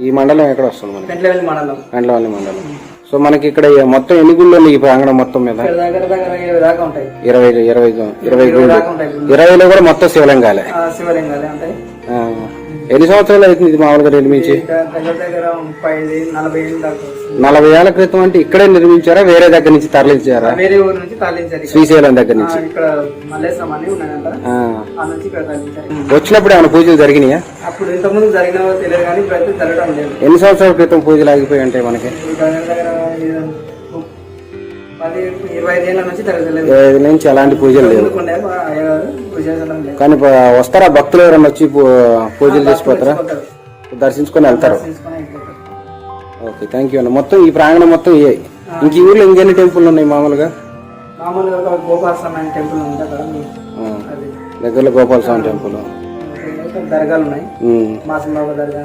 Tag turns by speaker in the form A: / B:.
A: ఈ మండలం ఎక్కడ వస్తుంది మనకి?
B: పెండ్లవెల్లి మండలం.
A: పెండ్లవెల్లి మండలం. సో మనకి ఇక్కడ మొత్తం ఎన్ని గుళ్ళు ఉన్నాయి ఈ ప్రాంగణం మొత్తం మీద?
B: దగ్గర దగ్గర 20 దాకా ఉంటాయి.
A: 20 గుళ్ళు. 20లో కూడా మొత్తం శివలింగాలే.
B: శివలింగాలే ఉంటాయి.
A: ఎన్ని సంవత్సరాలు అవుతుంది ఇది మామూలుగా నిర్మించి?
B: దగ్గర దగ్గర 40 ఏళ్ళు దాకా.
A: 40 ఏళ్ల క్రితం అంటే ఇక్కడే నిర్మించారా, వేరే దగ్గర నుంచి తరలించారా?
B: వేరే ఊరు నుంచి తరలించారు.
A: శ్రీశైలం దగ్గర నుంచి.
B: ఇక్కడ మల్లేశ్వరం అని ఉన్నాయంట, ఆ నుంచి ఇక్కడ తరలించారు.
A: వచ్చినప్పుడు ఏమైనా పూజలు జరిగినాయా?
B: అప్పుడు ఇంతకుముందు జరిగిన తెలియదు కానీ ఇప్పుడైతే జరగడం లేదు.
A: ఎన్ని సంవత్సరాల క్రితం పూజలు ఆగిపోయి ఉంటాయి మనకి?
B: దగ్గర దగ్గర 25 ఏళ్ళ నుంచి జరగలేదు.
A: 25 నుంచి అలాంటి పూజలు లేవు. కానీ వస్తారా భక్తులు ఎవరన్నా వచ్చి పూజలు చేసిపోతారా? దర్శించుకొని వెళ్తారు. ఓకే, థ్యాంక్ యూ అన్న. మొత్తం ఈ ప్రాంగణం మొత్తం ఇంక ఈ ఊర్లో ఇంకెన్ని టెంపుల్ ఉన్నాయి మామూలుగా?
B: గోపాలస్వామి టెంపుల్ ఉంది
A: దగ్గరలో. గోపాలస్వామి టెంపుల్,
B: దర్గాలు ఉన్నాయి. మాసం బాబా దర్గా.